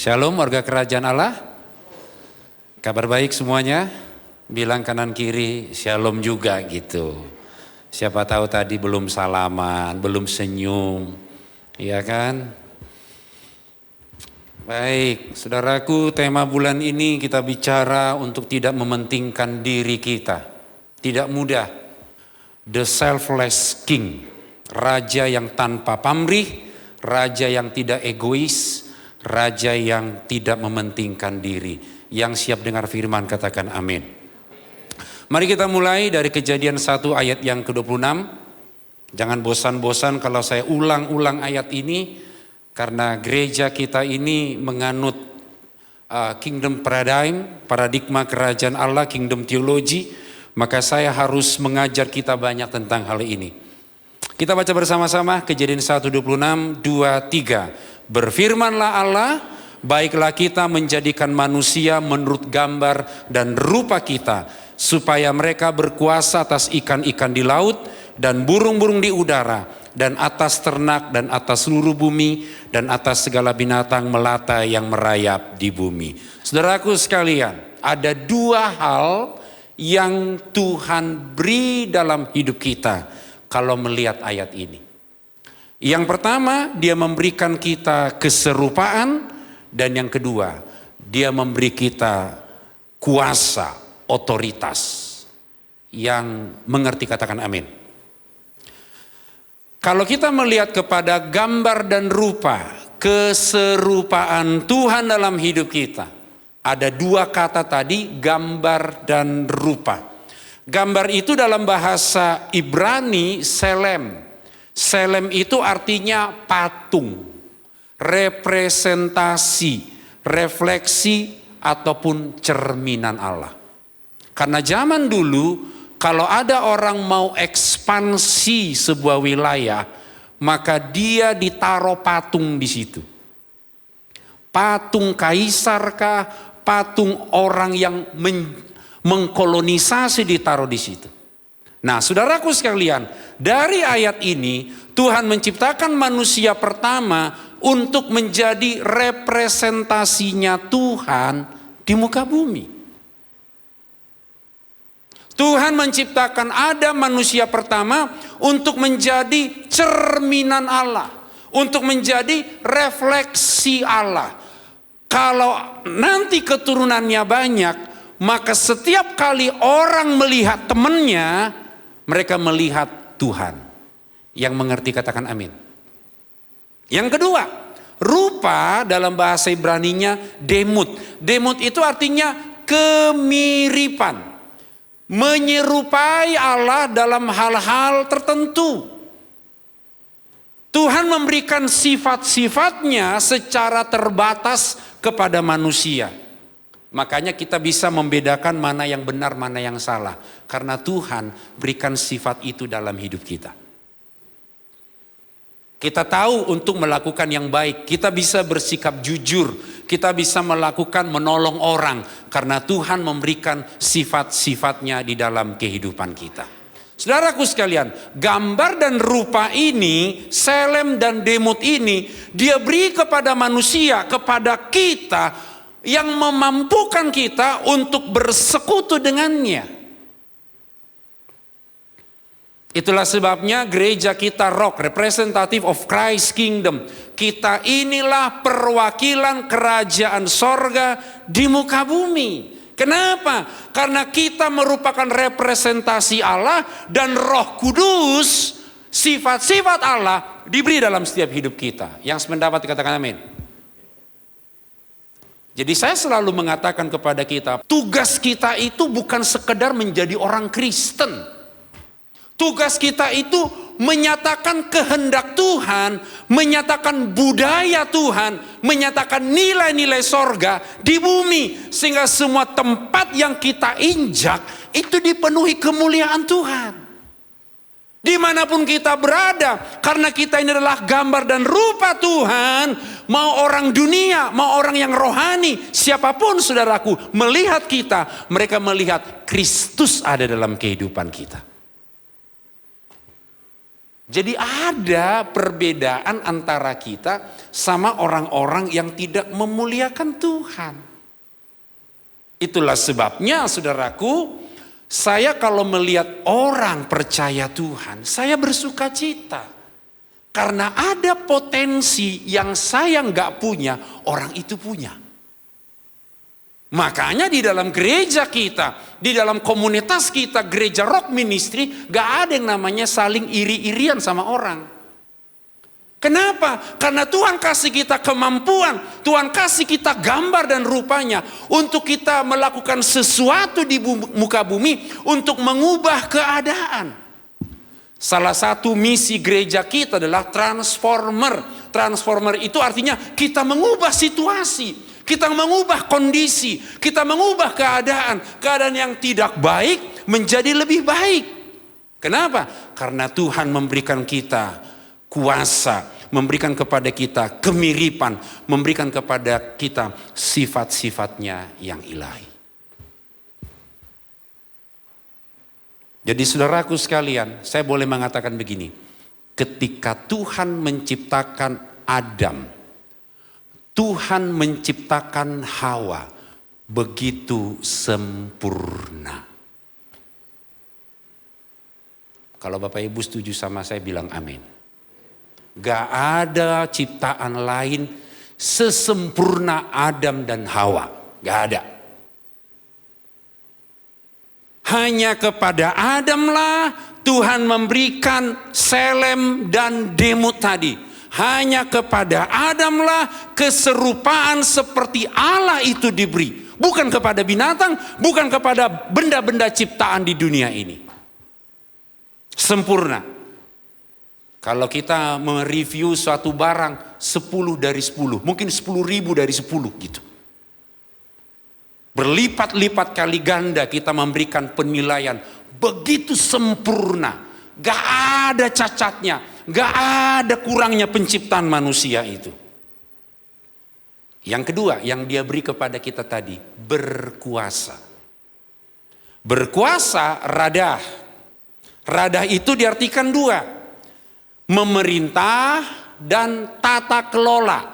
Shalom warga kerajaan Allah. Kabar baik semuanya. Bilang kanan kiri shalom juga gitu. Siapa tahu tadi belum salaman, belum senyum. Iya kan? Baik, saudaraku, tema bulan ini kita bicara untuk tidak mementingkan diri kita. Tidak mudah. The selfless king. Raja yang tanpa pamrih, raja yang tidak egois, raja yang tidak mementingkan diri. Yang siap dengar firman katakan amin. Mari kita mulai dari Kejadian 1 ayat yang ke-26. Jangan bosan-bosan kalau saya ulang-ulang ayat ini. Karena gereja kita ini menganut kingdom paradigma kerajaan Allah, kingdom theology. Maka saya harus mengajar kita banyak tentang hal ini. Kita baca bersama-sama Kejadian 1:26, 2, 3. Berfirmanlah Allah, baiklah kita menjadikan manusia menurut gambar dan rupa kita, supaya mereka berkuasa atas ikan-ikan di laut dan burung-burung di udara, dan atas ternak dan atas seluruh bumi, dan atas segala binatang melata yang merayap di bumi. Saudaraku sekalian, ada dua hal yang Tuhan beri dalam hidup kita kalau melihat ayat ini. Yang pertama, dia memberikan kita keserupaan, dan yang kedua, dia memberi kita kuasa, otoritas. Yang mengerti katakan amin. Kalau kita melihat kepada gambar dan rupa, keserupaan Tuhan dalam hidup kita, ada dua kata tadi, gambar dan rupa. Gambar itu dalam bahasa Ibrani selem. Selem itu artinya patung, representasi, refleksi ataupun cerminan Allah. Karena zaman dulu kalau ada orang mau ekspansi sebuah wilayah, maka dia ditaruh patung di situ. Patung kaisar kah, patung orang yang mengkolonisasi ditaruh di situ. Nah, saudaraku sekalian, dari ayat ini Tuhan menciptakan manusia pertama untuk menjadi representasinya Tuhan di muka bumi. Tuhan menciptakan Adam manusia pertama untuk menjadi cerminan Allah, untuk menjadi refleksi Allah. Kalau nanti keturunannya banyak, maka setiap kali orang melihat temannya, mereka melihat Tuhan. Yang mengerti katakan amin. Yang kedua, rupa dalam bahasa Ibraninya demut. Demut itu artinya kemiripan. Menyerupai Allah dalam hal-hal tertentu. Tuhan memberikan sifat-sifatnya secara terbatas kepada manusia. Makanya kita bisa membedakan mana yang benar, mana yang salah. Karena Tuhan berikan sifat itu dalam hidup kita. Kita tahu untuk melakukan yang baik. Kita bisa bersikap jujur. Kita bisa melakukan menolong orang. Karena Tuhan memberikan sifat-sifatnya di dalam kehidupan kita. Saudaraku sekalian, gambar dan rupa ini, selem dan demut ini, dia beri kepada manusia, kepada kita, yang memampukan kita untuk bersekutu dengannya. Itulah sebabnya gereja kita Rock, representative of Christ Kingdom. Kita inilah perwakilan kerajaan sorga di muka bumi. Kenapa? Karena kita merupakan representasi Allah dan Roh Kudus, sifat-sifat Allah diberi dalam setiap hidup kita. Yang sependapat dikatakan amin. Jadi saya selalu mengatakan kepada kita, tugas kita itu bukan sekedar menjadi orang Kristen. Tugas kita itu menyatakan kehendak Tuhan, menyatakan budaya Tuhan, menyatakan nilai-nilai sorga di bumi. Sehingga semua tempat yang kita injak itu dipenuhi kemuliaan Tuhan. Dimanapun kita berada, karena kita ini adalah gambar dan rupa Tuhan, mau orang dunia, mau orang yang rohani, siapapun saudaraku, melihat kita, mereka melihat Kristus ada dalam kehidupan kita. Jadi ada perbedaan antara kita sama orang-orang yang tidak memuliakan Tuhan. Itulah sebabnya saudaraku, saya kalau melihat orang percaya Tuhan, saya bersuka cita. Karena ada potensi yang saya nggak punya, orang itu punya. Makanya di dalam gereja kita, di dalam komunitas kita, gereja Rock Ministry, gak ada yang namanya saling iri-irian sama orang. Kenapa? Karena Tuhan kasih kita kemampuan, Tuhan kasih kita gambar dan rupanya untuk kita melakukan sesuatu di muka bumi untuk mengubah keadaan. Salah satu misi gereja kita adalah transformer. Transformer itu artinya kita mengubah situasi. Kita mengubah kondisi, kita mengubah keadaan yang tidak baik menjadi lebih baik. Kenapa? Karena Tuhan memberikan kita kuasa, memberikan kepada kita kemiripan, memberikan kepada kita sifat-sifatnya yang ilahi. Jadi saudaraku sekalian, saya boleh mengatakan begini, ketika Tuhan menciptakan Adam, Tuhan menciptakan Hawa begitu sempurna. Kalau Bapak Ibu setuju sama saya bilang amin. Gak ada ciptaan lain sesempurna Adam dan Hawa. Gak ada. Hanya kepada Adamlah Tuhan memberikan Selem dan Demut tadi. Hanya kepada Adamlah keserupaan seperti Allah itu diberi. Bukan kepada binatang, bukan kepada benda-benda ciptaan di dunia ini. Sempurna. Kalau kita mereview suatu barang 10 dari 10, mungkin 10.000 dari 10 gitu. Berlipat-lipat kali ganda kita memberikan penilaian begitu sempurna. Gak ada cacatnya. Gak ada kurangnya penciptaan manusia itu. Yang kedua yang dia beri kepada kita tadi, berkuasa. Berkuasa radah. Radah itu diartikan dua. Memerintah dan tata kelola.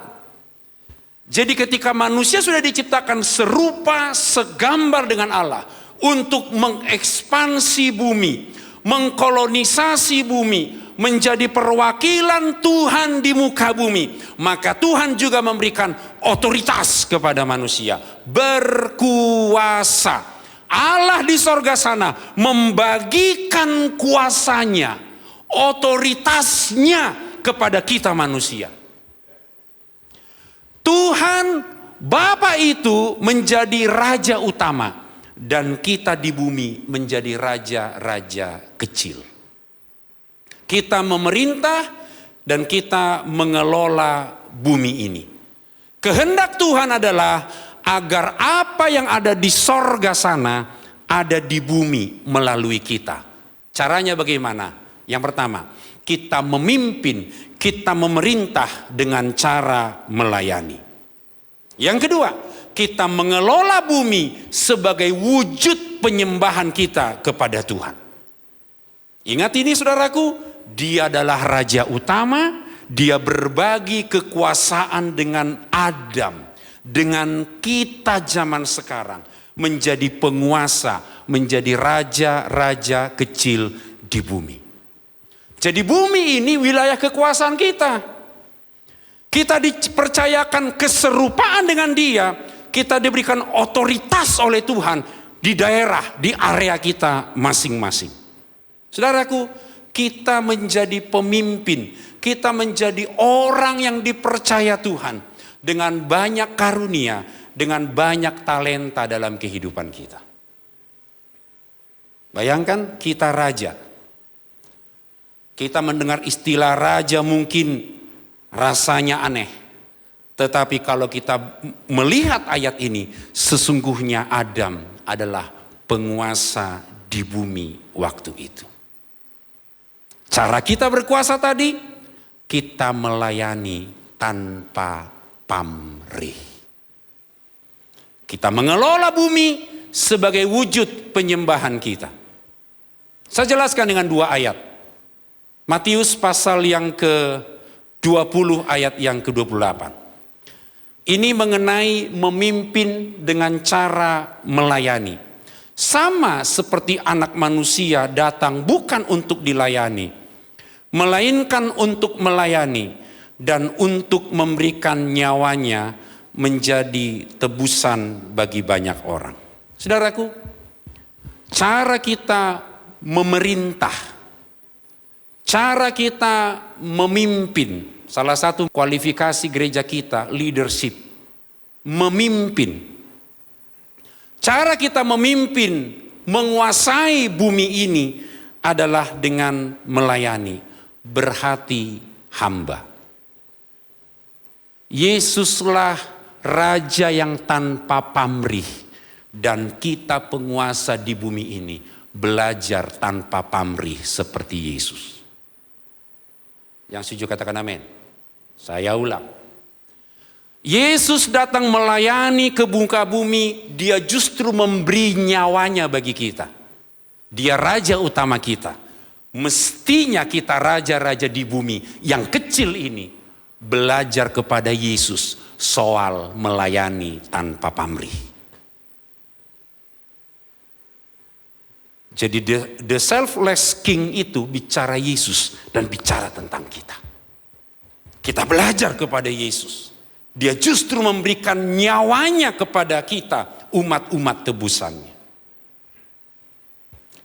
Jadi ketika manusia sudah diciptakan serupa, segambar dengan Allah. Untuk mengekspansi bumi, mengkolonisasi bumi, menjadi perwakilan Tuhan di muka bumi. Maka Tuhan juga memberikan otoritas kepada manusia. Berkuasa. Allah di sorga sana membagikan kuasanya, otoritasnya kepada kita manusia. Tuhan Bapa itu menjadi raja utama. Dan kita di bumi menjadi raja-raja kecil. Kita memerintah dan kita mengelola bumi ini. Kehendak Tuhan adalah agar apa yang ada di sorga sana ada di bumi melalui kita. Caranya bagaimana? Yang pertama, kita memimpin, kita memerintah dengan cara melayani. Yang kedua, kita mengelola bumi sebagai wujud penyembahan kita kepada Tuhan. Ingat ini saudaraku, dia adalah raja utama, dia berbagi kekuasaan dengan Adam, dengan kita zaman sekarang, menjadi penguasa, menjadi raja-raja kecil di bumi. Jadi bumi ini wilayah kekuasaan kita. Kita dipercayakan keserupaan dengan dia, kita diberikan otoritas oleh Tuhan di daerah, di area kita masing-masing. Saudaraku, kita menjadi pemimpin, kita menjadi orang yang dipercaya Tuhan dengan banyak karunia, dengan banyak talenta dalam kehidupan kita. Bayangkan kita raja. Kita mendengar istilah raja mungkin rasanya aneh. Tetapi kalau kita melihat ayat ini, sesungguhnya Adam adalah penguasa di bumi waktu itu. Cara kita berkuasa tadi, kita melayani tanpa pamrih. Kita mengelola bumi sebagai wujud penyembahan kita. Saya jelaskan dengan 2 ayat. Matius pasal yang ke-20 ayat yang ke-28. Ini mengenai memimpin dengan cara melayani. Sama seperti anak manusia datang bukan untuk dilayani, melainkan untuk melayani dan untuk memberikan nyawanya menjadi tebusan bagi banyak orang. Saudaraku, cara kita memerintah, cara kita memimpin, salah satu kualifikasi gereja kita, leadership, memimpin. Cara kita memimpin, menguasai bumi ini adalah dengan melayani, berhati hamba. Yesuslah Raja yang tanpa pamrih, dan kita penguasa di bumi ini belajar tanpa pamrih seperti Yesus. Yang setuju katakan amin. Saya ulang. Yesus datang melayani ke muka bumi, dia justru memberi nyawanya bagi kita. Dia raja utama kita. Mestinya kita raja-raja di bumi yang kecil ini belajar kepada Yesus soal melayani tanpa pamrih. Jadi the selfless king itu bicara Yesus dan bicara tentang kita. Kita belajar kepada Yesus. Dia justru memberikan nyawanya kepada kita, umat-umat tebusannya.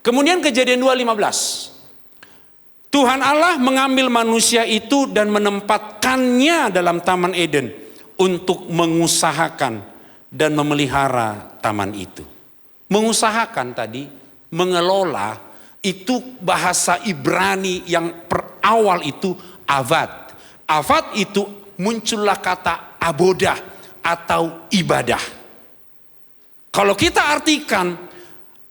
Kemudian Kejadian 2:15. Tuhan Allah mengambil manusia itu dan menempatkannya dalam Taman Eden untuk mengusahakan dan memelihara taman itu. Mengusahakan tadi, mengelola, itu bahasa Ibrani yang awal itu avad. Avad itu muncullah kata abodah atau ibadah. Kalau kita artikan,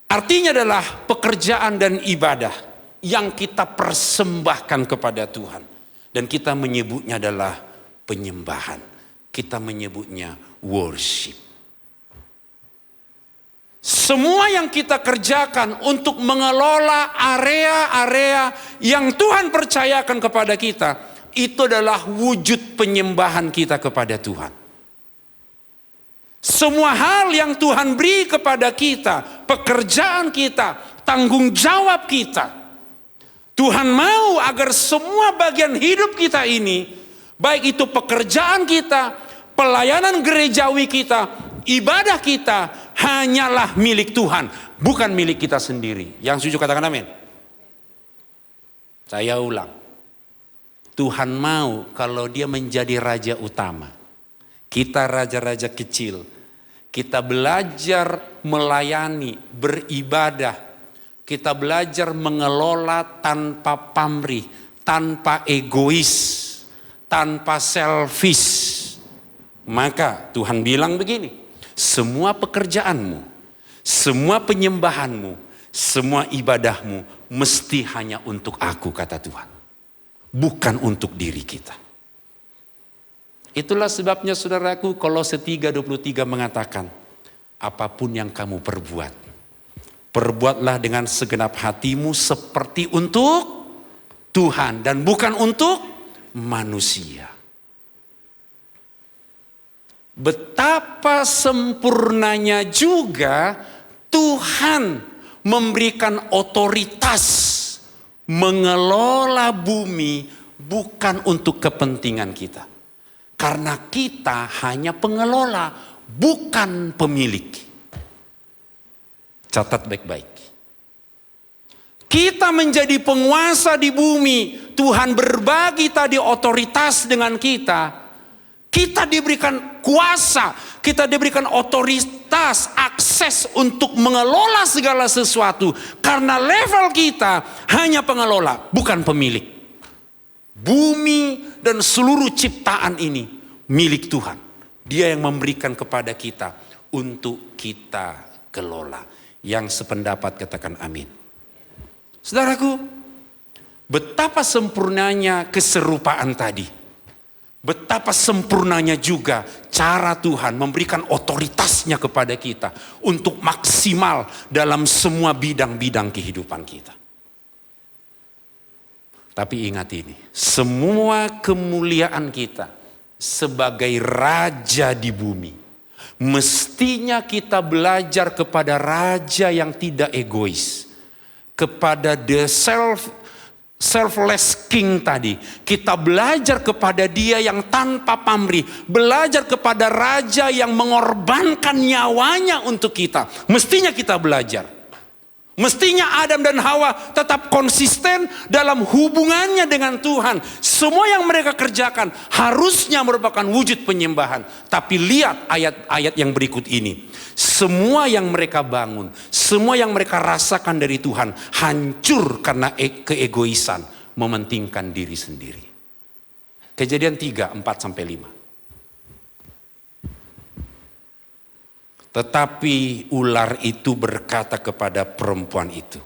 artinya adalah pekerjaan dan ibadah yang kita persembahkan kepada Tuhan. Dan kita menyebutnya adalah penyembahan. Kita menyebutnya worship. Semua yang kita kerjakan untuk mengelola area-area yang Tuhan percayakan kepada kita, itu adalah wujud penyembahan kita kepada Tuhan. Semua hal yang Tuhan beri kepada kita, pekerjaan kita, tanggung jawab kita, Tuhan mau agar semua bagian hidup kita ini, baik itu pekerjaan kita, pelayanan gerejawi kita, ibadah kita, hanyalah milik Tuhan, bukan milik kita sendiri. Yang setuju katakan amin. Saya ulang. Tuhan mau kalau dia menjadi raja utama. Kita raja-raja kecil. Kita belajar melayani, beribadah. Kita belajar mengelola tanpa pamrih, tanpa egois, tanpa selfish. Maka Tuhan bilang begini, semua pekerjaanmu, semua penyembahanmu, semua ibadahmu mesti hanya untuk aku, kata Tuhan. Bukan untuk diri kita. Itulah sebabnya saudaraku, Kolose 3:23 mengatakan, apapun yang kamu perbuat, perbuatlah dengan segenap hatimu seperti untuk Tuhan dan bukan untuk manusia. Betapa sempurnanya juga Tuhan memberikan otoritas mengelola bumi bukan untuk kepentingan kita. Karena kita hanya pengelola, bukan pemilik. Catat baik-baik. Kita menjadi penguasa di bumi, Tuhan berbagi tadi otoritas dengan kita. Kita diberikan kuasa, kita diberikan otoritas, akses untuk mengelola segala sesuatu. Karena level kita hanya pengelola, bukan pemilik. Bumi dan seluruh ciptaan ini milik Tuhan. Dia yang memberikan kepada kita untuk kita kelola. Yang sependapat katakan amin. Saudaraku, betapa sempurnanya keserupaan tadi. Betapa sempurnanya juga cara Tuhan memberikan otoritasnya kepada kita untuk maksimal dalam semua bidang-bidang kehidupan kita. Tapi ingat ini, semua kemuliaan kita sebagai raja di bumi, mestinya kita belajar kepada raja yang tidak egois, kepada the selfless king tadi. Kita belajar kepada dia yang tanpa pamrih, belajar kepada raja yang mengorbankan nyawanya untuk kita. Mestinya kita belajar. Mestinya Adam dan Hawa tetap konsisten dalam hubungannya dengan Tuhan. Semua yang mereka kerjakan harusnya merupakan wujud penyembahan. Tapi lihat ayat-ayat yang berikut ini. Semua yang mereka bangun, semua yang mereka rasakan dari Tuhan hancur karena keegoisan, mementingkan diri sendiri. Kejadian 3, 4-5. Tetapi ular itu berkata kepada perempuan itu,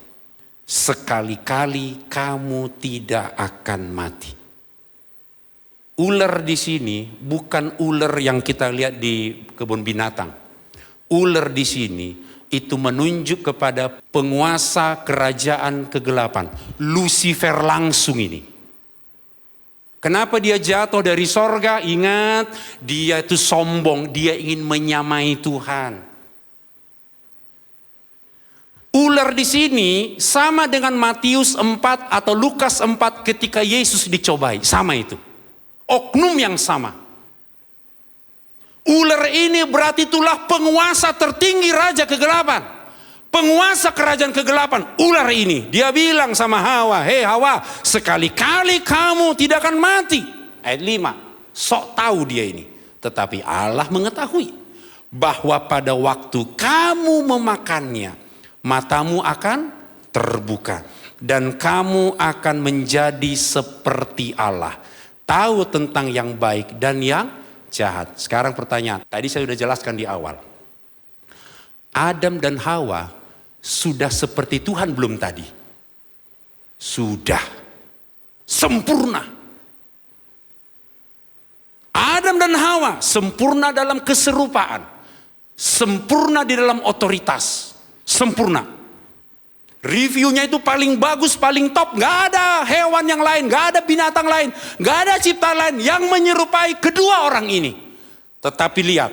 sekali-kali kamu tidak akan mati. Ular di sini bukan ular yang kita lihat di kebun binatang. Ular di sini itu menunjuk kepada penguasa kerajaan kegelapan, Lucifer langsung ini. Kenapa dia jatuh dari sorga? Ingat, dia itu sombong, dia ingin menyamai Tuhan. Ular di sini sama dengan Matius 4 atau Lukas 4 ketika Yesus dicobai, sama itu. Oknum yang sama. Ular ini berarti itulah penguasa tertinggi raja kegelapan. Penguasa kerajaan kegelapan, ular ini. Dia bilang sama Hawa, hei Hawa, sekali-kali kamu tidak akan mati. Ayat 5, sok tahu dia ini. Tetapi Allah mengetahui bahwa pada waktu kamu memakannya, matamu akan terbuka. Dan kamu akan menjadi seperti Allah. Tahu tentang yang baik dan yang jahat. Sekarang pertanyaan, tadi saya sudah jelaskan di awal. Adam dan Hawa sudah seperti Tuhan belum tadi? Sudah. Sempurna. Adam dan Hawa sempurna dalam keserupaan. Sempurna di dalam otoritas. Sempurna. Reviewnya itu paling bagus, paling top. Gak ada hewan yang lain, gak ada binatang lain, gak ada ciptaan lain yang menyerupai kedua orang ini. Tetapi lihat,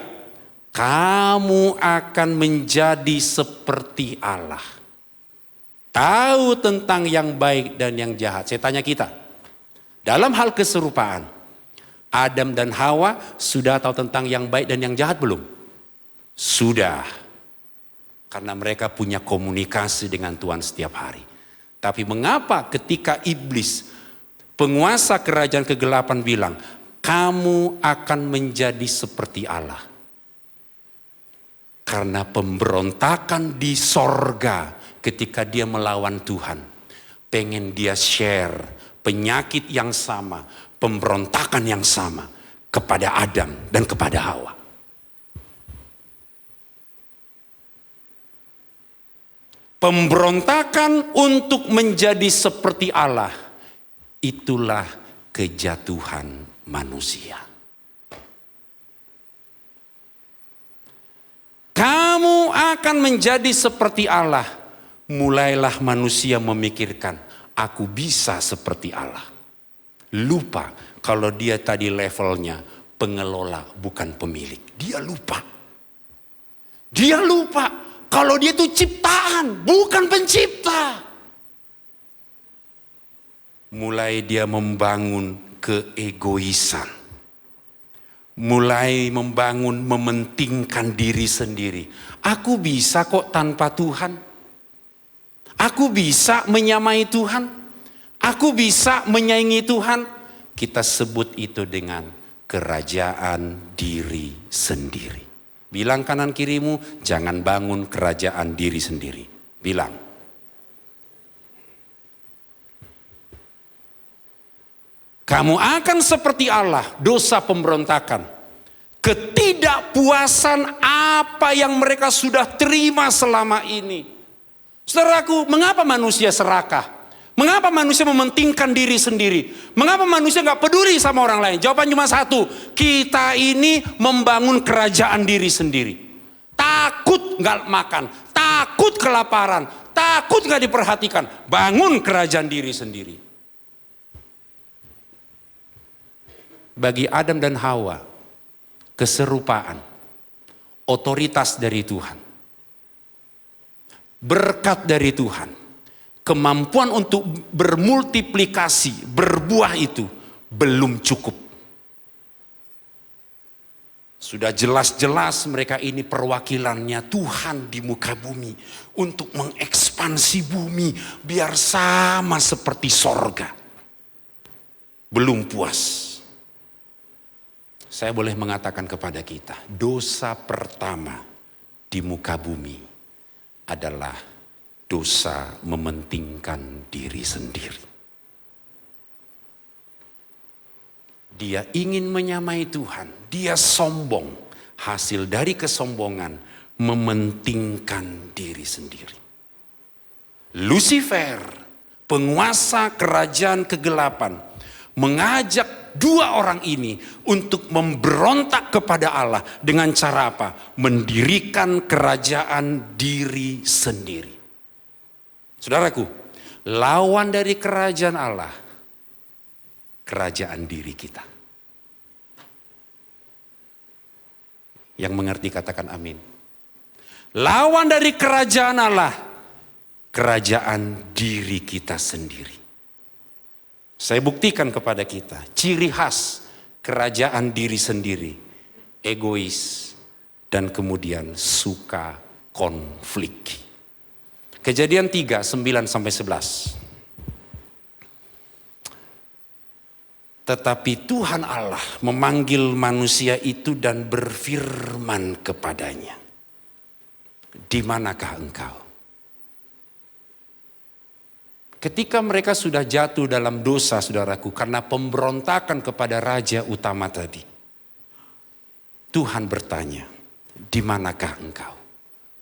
kamu akan menjadi seperti Allah. Tahu tentang yang baik dan yang jahat. Saya tanya kita, dalam hal keserupaan, Adam dan Hawa sudah tahu tentang yang baik dan yang jahat belum? Sudah. Karena mereka punya komunikasi dengan Tuhan setiap hari. Tapi mengapa ketika iblis, penguasa kerajaan kegelapan bilang, kamu akan menjadi seperti Allah? Karena pemberontakan di sorga ketika dia melawan Tuhan. Pengen dia share penyakit yang sama, pemberontakan yang sama kepada Adam dan kepada Hawa. Pemberontakan untuk menjadi seperti Allah, itulah kejatuhan manusia. Kamu akan menjadi seperti Allah. Mulailah manusia memikirkan, aku bisa seperti Allah. Lupa kalau dia tadi levelnya pengelola bukan pemilik. Dia lupa. Dia lupa kalau dia itu ciptaan bukan pencipta. Mulai dia membangun keegoisan. Mulai membangun mementingkan diri sendiri. Aku bisa kok tanpa Tuhan. Aku bisa menyamai Tuhan. Aku bisa menyaingi Tuhan. Kita sebut itu dengan kerajaan diri sendiri. Bilang kanan kirimu, jangan bangun kerajaan diri sendiri. Bilang. Kamu akan seperti Allah, dosa pemberontakan. Ketidakpuasan apa yang mereka sudah terima selama ini. Saudaraku, mengapa manusia serakah? Mengapa manusia mementingkan diri sendiri? Mengapa manusia gak peduli sama orang lain? Jawaban cuma satu. Kita ini membangun kerajaan diri sendiri. Takut gak makan. Takut kelaparan. Takut gak diperhatikan. Bangun kerajaan diri sendiri. bagi Adam dan Hawa keserupaan, otoritas dari Tuhan, berkat dari Tuhan, kemampuan untuk bermultiplikasi, berbuah itu belum cukup. Sudah jelas-jelas mereka ini perwakilannya Tuhan di muka bumi untuk mengekspansi bumi biar sama seperti sorga. Belum puas. Saya boleh mengatakan kepada kita, dosa pertama di muka bumi adalah dosa mementingkan diri sendiri. Dia ingin menyamai Tuhan, dia sombong. Hasil dari kesombongan mementingkan diri sendiri. Lucifer, penguasa kerajaan kegelapan, mengajak dua orang ini untuk memberontak kepada Allah dengan cara apa? Mendirikan kerajaan diri sendiri. Saudaraku, lawan dari kerajaan Allah, kerajaan diri kita. Yang mengerti katakan amin. Lawan dari kerajaan Allah, kerajaan diri kita sendiri. Saya buktikan kepada kita, ciri khas kerajaan diri sendiri, egois dan kemudian suka konflik. Kejadian 3, 9-11. Tetapi Tuhan Allah memanggil manusia itu dan berfirman kepadanya, "Di manakah engkau?" Ketika mereka sudah jatuh dalam dosa, saudaraku, karena pemberontakan kepada raja utama tadi, Tuhan bertanya, "Di manakah engkau?"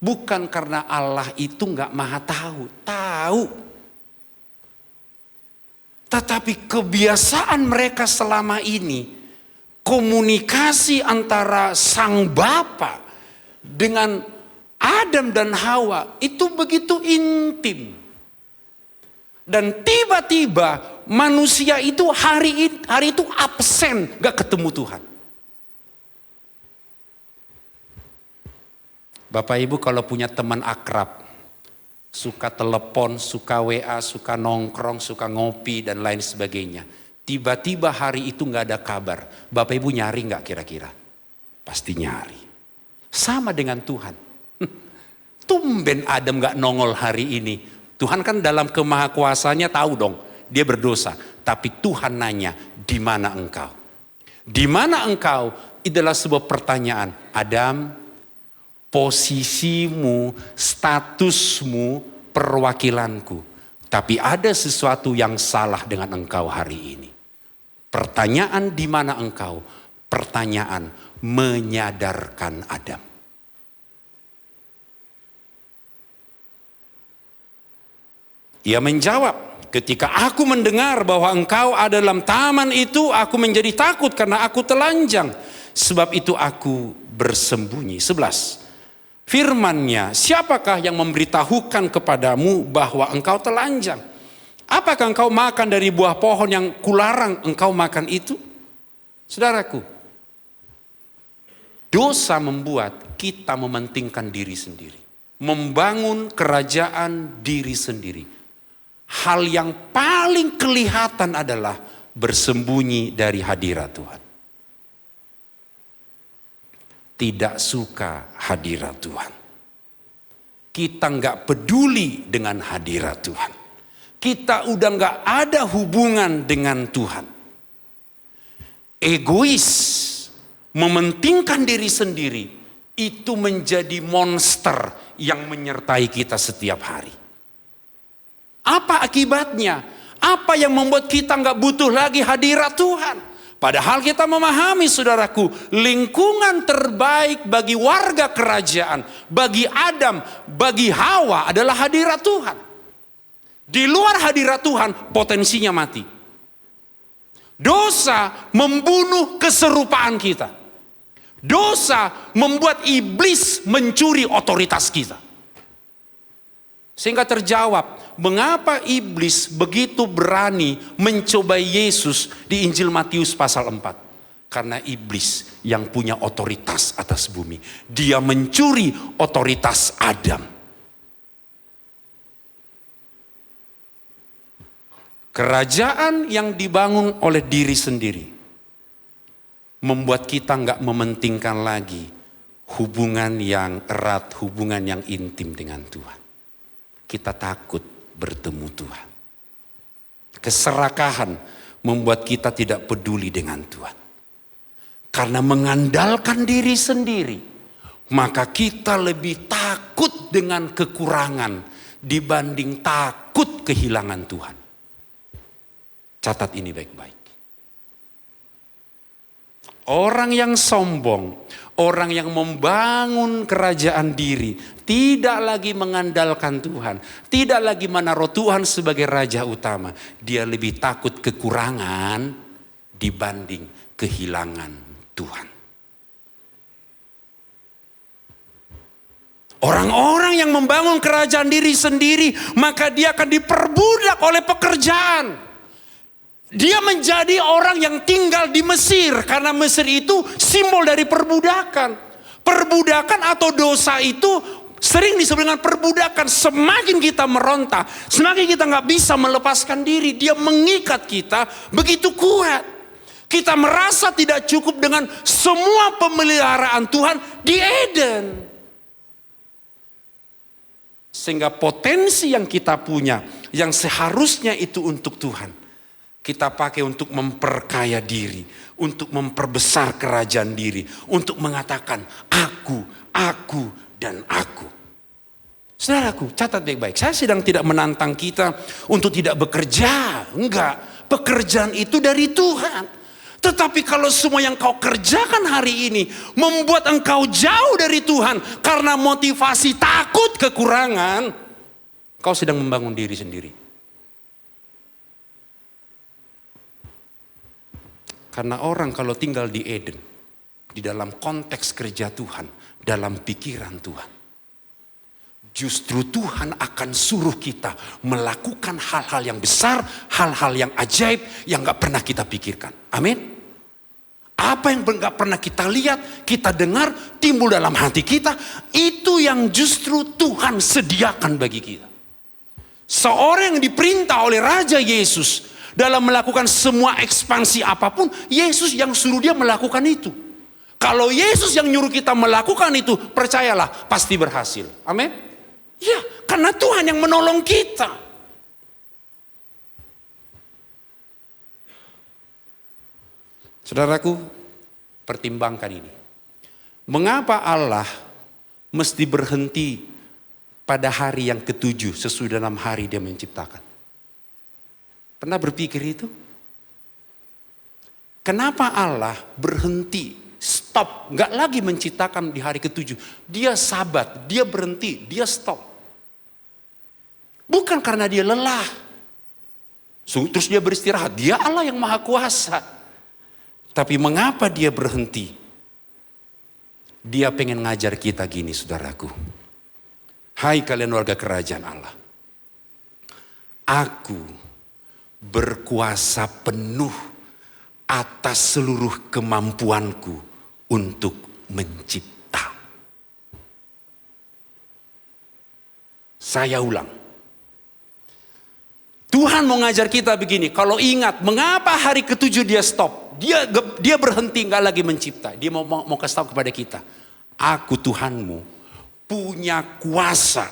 Bukan karena Allah itu enggak maha tahu, tahu. Tetapi kebiasaan mereka selama ini, komunikasi antara sang Bapa dengan Adam dan Hawa itu begitu intim. Dan tiba-tiba manusia itu hari itu absen, gak ketemu Tuhan. Bapak Ibu kalau punya teman akrab, suka telepon, suka WA, suka nongkrong, suka ngopi dan lain sebagainya. Tiba-tiba hari itu gak ada kabar. Bapak Ibu nyari gak kira-kira? Pasti nyari. Sama dengan Tuhan. Tumben Adam gak nongol hari ini. Tuhan kan dalam kemahakuasanya tahu dong, dia berdosa. Tapi Tuhan nanya, "Di mana engkau?" Di mana engkau? Itulah sebuah pertanyaan. Adam, posisimu, statusmu, perwakilanku. Tapi ada sesuatu yang salah dengan engkau hari ini. Pertanyaan di mana engkau? Pertanyaan menyadarkan Adam. Ia menjawab, "Ketika aku mendengar bahwa engkau ada dalam taman itu, aku menjadi takut karena aku telanjang. Sebab itu aku bersembunyi." 11. Firman-Nya, "Siapakah yang memberitahukan kepadamu bahwa engkau telanjang? Apakah engkau makan dari buah pohon yang kularang engkau makan itu?" Saudaraku, dosa membuat kita mementingkan diri sendiri. Membangun kerajaan diri sendiri. Hal yang paling kelihatan adalah bersembunyi dari hadirat Tuhan. Tidak suka hadirat Tuhan. Kita nggak peduli dengan hadirat Tuhan. Kita udah nggak ada hubungan dengan Tuhan. Egois, mementingkan diri sendiri, itu menjadi monster yang menyertai kita setiap hari. Apa akibatnya? Apa yang membuat kita nggak butuh lagi hadirat Tuhan? Padahal kita memahami, saudaraku, lingkungan terbaik bagi warga kerajaan, bagi Adam, bagi Hawa adalah hadirat Tuhan. Di luar hadirat Tuhan, potensinya mati. Dosa membunuh keserupaan kita. Dosa membuat iblis mencuri otoritas kita. Sehingga terjawab, mengapa iblis begitu berani mencobai Yesus di Injil Matius pasal 4? Karena iblis yang punya otoritas atas bumi. Dia mencuri otoritas Adam. Kerajaan yang dibangun oleh diri sendiri membuat kita nggak mementingkan lagi hubungan yang erat, hubungan yang intim dengan Tuhan. Kita takut bertemu Tuhan. Keserakahan membuat kita tidak peduli dengan Tuhan. Karena mengandalkan diri sendiri, maka kita lebih takut dengan kekurangan dibanding takut kehilangan Tuhan. Catat ini baik-baik. Orang yang sombong, orang yang membangun kerajaan diri, tidak lagi mengandalkan Tuhan, tidak lagi menaruh Tuhan sebagai raja utama. Dia lebih takut kekurangan dibanding kehilangan Tuhan. Orang-orang yang membangun kerajaan diri sendiri, maka dia akan diperbudak oleh pekerjaan. Dia menjadi orang yang tinggal di Mesir, karena Mesir itu simbol dari perbudakan. Perbudakan atau dosa itu sering disebut dengan perbudakan. Semakin kita meronta, semakin kita nggak bisa melepaskan diri. Dia mengikat kita begitu kuat. Kita merasa tidak cukup dengan semua pemeliharaan Tuhan di Eden. Sehingga potensi yang kita punya, yang seharusnya itu untuk Tuhan, kita pakai untuk memperkaya diri, untuk memperbesar kerajaan diri, untuk mengatakan aku, dan aku. Saudaraku, catat baik-baik. Saya sedang tidak menantang kita untuk tidak bekerja. Enggak, pekerjaan itu dari Tuhan. Tetapi kalau semua yang kau kerjakan hari ini membuat engkau jauh dari Tuhan karena motivasi takut kekurangan, kau sedang membangun diri sendiri. Karena orang kalau tinggal di Eden, di dalam konteks kerja Tuhan, dalam pikiran Tuhan, justru Tuhan akan suruh kita melakukan hal-hal yang besar, hal-hal yang ajaib yang gak pernah kita pikirkan. Amin. Apa yang gak pernah kita lihat, kita dengar, timbul dalam hati kita, itu yang justru Tuhan sediakan bagi kita. Seorang yang diperintah oleh Raja Yesus dalam melakukan semua ekspansi apapun, Yesus yang suruh dia melakukan itu. Kalau Yesus yang nyuruh kita melakukan itu, percayalah pasti berhasil. Amin. Ya, karena Tuhan yang menolong kita. Saudaraku, pertimbangkan ini. Mengapa Allah mesti berhenti pada hari yang ketujuh sesudah 6 hari dia menciptakan? Pernah berpikir itu? Kenapa Allah berhenti, stop, gak lagi menciptakan di hari ketujuh? Dia sabat, dia berhenti, dia stop. Bukan karena dia lelah, terus dia beristirahat. Dia Allah yang maha kuasa. Tapi mengapa dia berhenti? Dia pengen ngajar kita gini, saudaraku. Hai kalian warga kerajaan Allah. Aku berkuasa penuh atas seluruh kemampuanku untuk mencipta. Saya ulang. Tuhan mau ngajar kita begini. Kalau ingat, mengapa hari ketujuh dia stop? Dia berhenti, nggak lagi mencipta. Dia mau kasih tahu kepada kita. Aku Tuhanmu punya kuasa,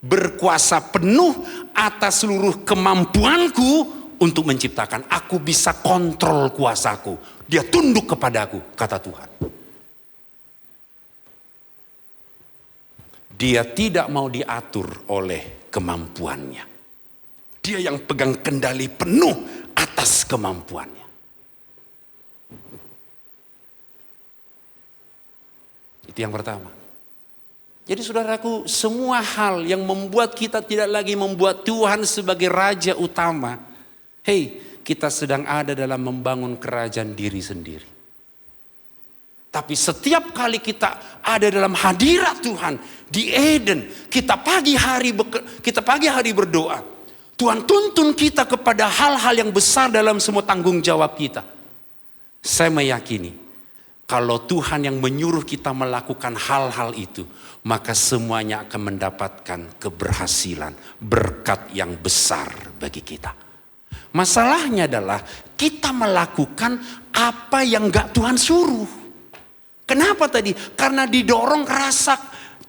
berkuasa penuh atas seluruh kemampuanku untuk menciptakan. Aku bisa kontrol kuasaku. Dia tunduk kepadaku, kata Tuhan. Dia tidak mau diatur oleh kemampuannya. Dia yang pegang kendali penuh atas kemampuannya. Itu yang pertama. Jadi saudaraku, semua hal yang membuat kita tidak lagi membuat Tuhan sebagai raja utama. Hei, kita sedang ada dalam membangun kerajaan diri sendiri. Tapi setiap kali kita ada dalam hadirat Tuhan di Eden, kita pagi hari berdoa. Tuhan tuntun kita kepada hal-hal yang besar dalam semua tanggung jawab kita. Saya meyakini kalau Tuhan yang menyuruh kita melakukan hal-hal itu, maka semuanya akan mendapatkan keberhasilan, berkat yang besar bagi kita. Masalahnya adalah kita melakukan apa yang gak Tuhan suruh. Kenapa tadi? Karena didorong rasa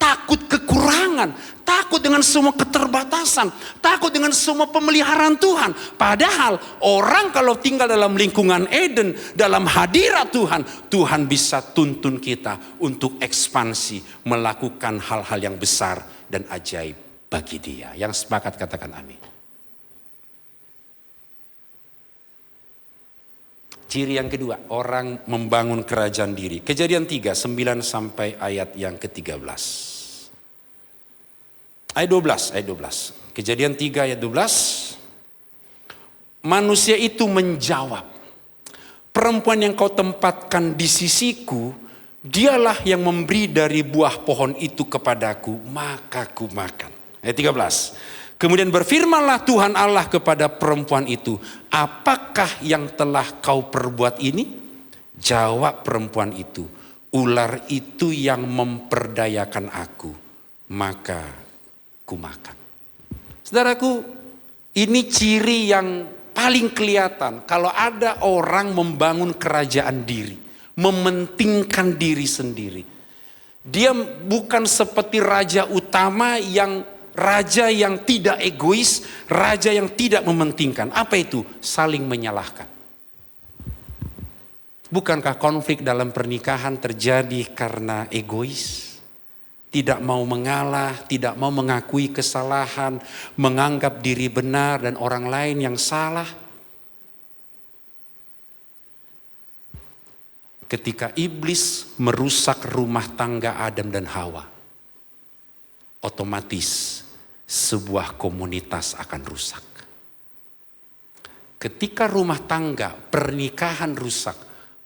takut kekurangan, takut dengan semua keterbatasan, takut dengan semua pemeliharaan Tuhan. Padahal orang kalau tinggal dalam lingkungan Eden, dalam hadirat Tuhan, Tuhan bisa tuntun kita untuk ekspansi, melakukan hal-hal yang besar dan ajaib bagi Dia. Yang sepakat katakan amin. Ciri yang kedua, orang membangun kerajaan diri. Kejadian 3, 9 sampai ayat yang ke-13. Ayat 12. Kejadian 3 ayat 12. Manusia itu menjawab, perempuan yang kau tempatkan di sisiku, dialah yang memberi dari buah pohon itu kepadaku, maka ku makan. Ayat 13. Kemudian berfirmanlah Tuhan Allah kepada perempuan itu, apakah yang telah kau perbuat ini? Jawab perempuan itu, ular itu yang memperdayakan aku, maka ku makan. Saudaraku, ini ciri yang paling kelihatan kalau ada orang membangun kerajaan diri, mementingkan diri sendiri. Dia bukan seperti raja utama raja yang tidak egois, raja yang tidak mementingkan. Apa itu? Saling menyalahkan. Bukankah konflik dalam pernikahan terjadi karena egois? Tidak mau mengalah, tidak mau mengakui kesalahan, menganggap diri benar dan orang lain yang salah. Ketika iblis merusak rumah tangga Adam dan Hawa, otomatis sebuah komunitas akan rusak. Ketika rumah tangga, pernikahan rusak,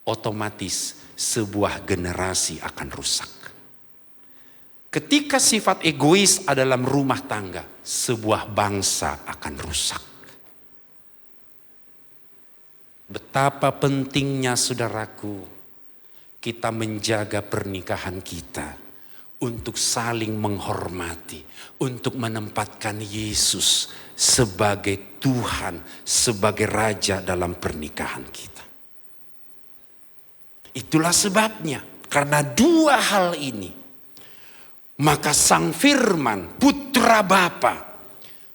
otomatis sebuah generasi akan rusak. Ketika sifat egois ada dalam rumah tangga, sebuah bangsa akan rusak. Betapa pentingnya saudaraku, kita menjaga pernikahan kita untuk saling menghormati, untuk menempatkan Yesus sebagai Tuhan, sebagai Raja dalam pernikahan kita. Itulah sebabnya, karena dua hal ini, maka Sang Firman, Putra Bapa,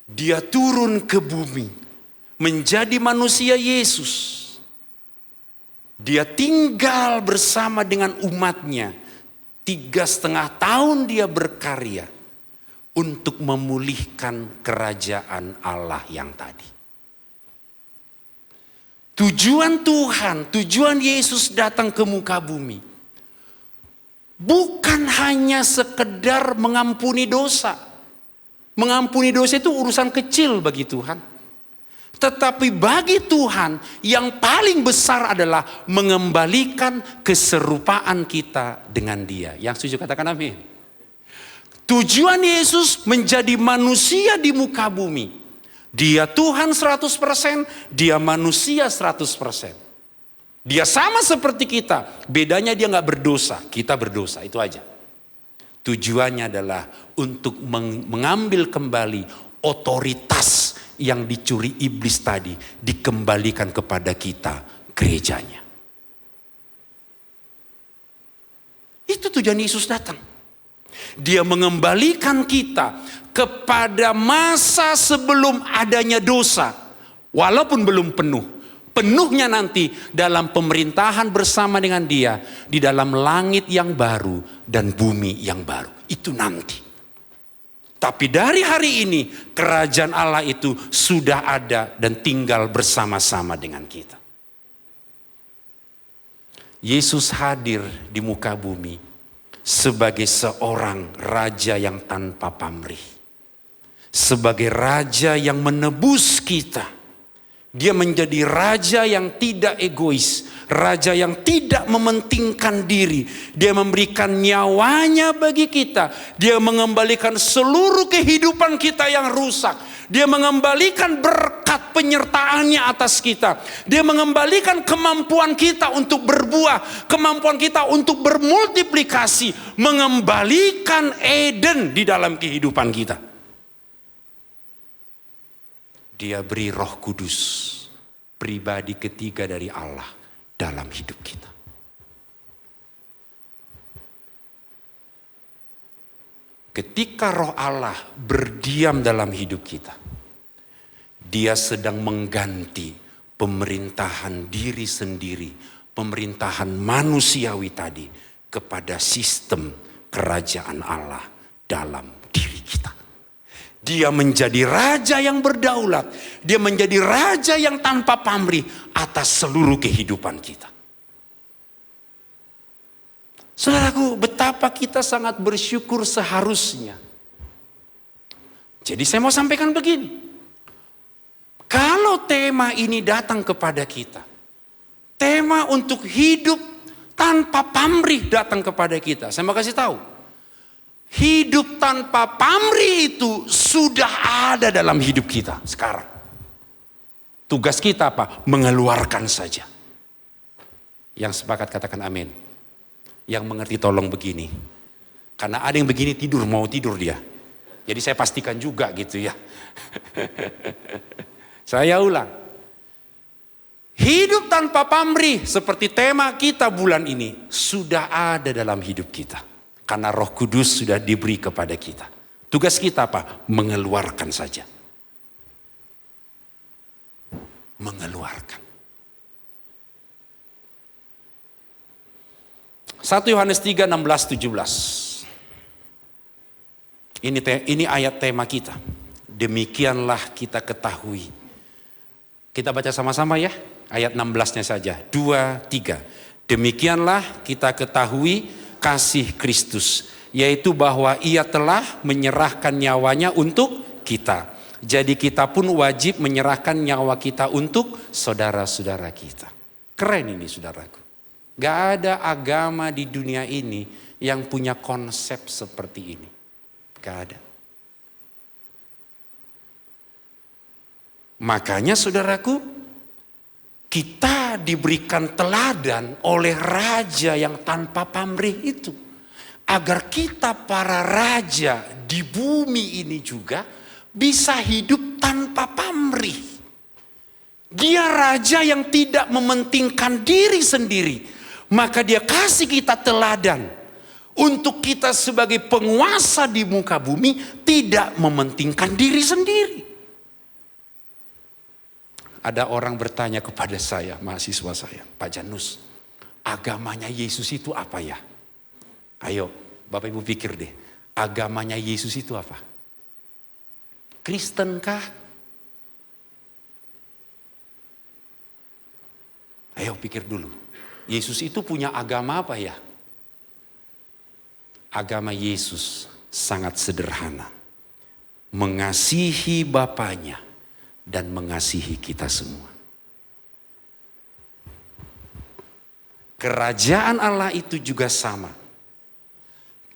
Dia turun ke bumi, menjadi manusia Yesus. Dia tinggal bersama dengan umatnya. 3,5 tahun dia berkarya untuk memulihkan kerajaan Allah yang tadi. Tujuan Tuhan, tujuan Yesus datang ke muka bumi, bukan hanya sekedar mengampuni dosa. Mengampuni dosa itu urusan kecil bagi Tuhan. Tetapi bagi Tuhan yang paling besar adalah mengembalikan keserupaan kita dengan Dia. Yang setuju katakan amin. Tujuan Yesus menjadi manusia di muka bumi. Dia Tuhan 100%, Dia manusia 100%. Dia sama seperti kita, bedanya Dia gak berdosa, kita berdosa, itu aja. Tujuannya adalah untuk mengambil kembali otoritas yang dicuri iblis tadi, dikembalikan kepada kita, gerejanya. Itu tujuan Yesus datang. Dia mengembalikan kita kepada masa sebelum adanya dosa, walaupun belum penuh. Penuhnya nanti dalam pemerintahan bersama dengan Dia, di dalam langit yang baru dan bumi yang baru. Itu nanti. Tapi dari hari ini kerajaan Allah itu sudah ada dan tinggal bersama-sama dengan kita. Yesus hadir di muka bumi sebagai seorang raja yang tanpa pamrih. Sebagai raja yang menebus kita Dia menjadi raja yang tidak egois, raja yang tidak mementingkan diri. Dia memberikan nyawanya bagi kita. Dia mengembalikan seluruh kehidupan kita yang rusak. Dia mengembalikan berkat penyertaannya atas kita. Dia mengembalikan kemampuan kita untuk berbuah, kemampuan kita untuk bermultiplikasi, mengembalikan Eden di dalam kehidupan kita. Dia beri Roh Kudus, pribadi ketiga dari Allah dalam hidup kita. Ketika Roh Allah berdiam dalam hidup kita, Dia sedang mengganti pemerintahan diri sendiri, pemerintahan manusiawi tadi kepada sistem kerajaan Allah dalam diri kita. Dia menjadi raja yang berdaulat. Dia menjadi raja yang tanpa pamrih atas seluruh kehidupan kita. Saudaraku, betapa kita sangat bersyukur seharusnya. Jadi saya mau sampaikan begini. Kalau tema ini datang kepada kita, tema untuk hidup tanpa pamrih datang kepada kita. Saya mau kasih tahu. Hidup tanpa pamrih itu sudah ada dalam hidup kita sekarang. Tugas kita apa? Mengeluarkan saja. Yang sepakat katakan amin. Yang mengerti tolong begini. Karena ada yang begini tidur, mau tidur dia. Jadi saya pastikan juga gitu ya. Saya ulang. Hidup tanpa pamrih seperti tema kita bulan ini sudah ada dalam hidup kita. Karena Roh Kudus sudah diberi kepada kita. Tugas kita apa? Mengeluarkan saja. Mengeluarkan. 1 Yohanes 3, 16, 17. Ini ayat tema kita. Demikianlah kita ketahui. Kita baca sama-sama ya. Ayat 16-nya saja. 2, 3. Demikianlah kita ketahui kasih Kristus, yaitu bahwa Ia telah menyerahkan nyawanya untuk kita. Jadi kita pun wajib menyerahkan nyawa kita untuk saudara-saudara kita. Keren ini saudaraku. Gak ada agama di dunia ini yang punya konsep seperti ini. Gak ada. Makanya saudaraku, kita diberikan teladan oleh raja yang tanpa pamrih itu. Agar kita para raja di bumi ini juga bisa hidup tanpa pamrih. Dia raja yang tidak mementingkan diri sendiri. Maka dia kasih kita teladan. Untuk kita sebagai penguasa di muka bumi tidak mementingkan diri sendiri. Ada orang bertanya kepada saya, mahasiswa saya, Pak Janus, agamanya Yesus itu apa ya? Ayo, Bapak Ibu pikir deh, agamanya Yesus itu apa? Kristen kah? Ayo pikir dulu, Yesus itu punya agama apa ya? Agama Yesus sangat sederhana, mengasihi Bapaknya dan mengasihi kita semua. Kerajaan Allah itu juga sama.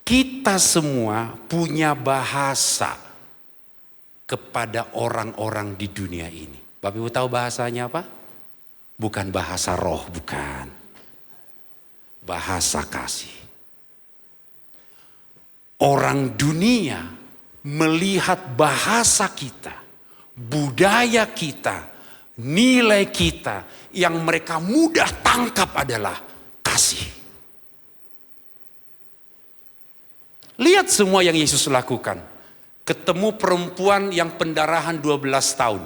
Kita semua punya bahasa kepada orang-orang di dunia ini. Bapak Ibu tahu bahasanya apa? Bukan bahasa roh, bukan. Bahasa kasih. Orang dunia melihat bahasa kita, budaya kita, nilai kita yang mereka mudah tangkap adalah kasih. Lihat semua yang Yesus lakukan. Ketemu perempuan yang pendarahan 12 tahun.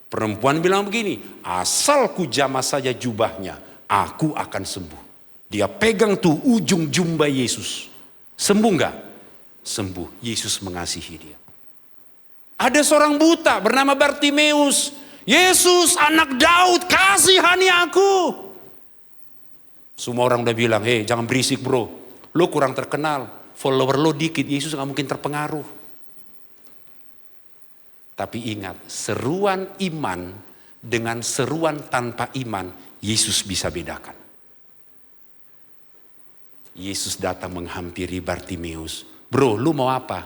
Perempuan bilang begini, asal ku jamah saja jubahnya, aku akan sembuh. Dia pegang tuh ujung jubah Yesus. Sembuh enggak? Sembuh. Yesus mengasihi dia. Ada seorang buta bernama Bartimeus. Yesus anak Daud, kasihani aku. Semua orang udah bilang, hei jangan berisik bro. Lo kurang terkenal. Follower lo dikit, Yesus gak mungkin terpengaruh. Tapi ingat, seruan iman dengan seruan tanpa iman, Yesus bisa bedakan. Yesus datang menghampiri Bartimeus. Bro, lu mau apa?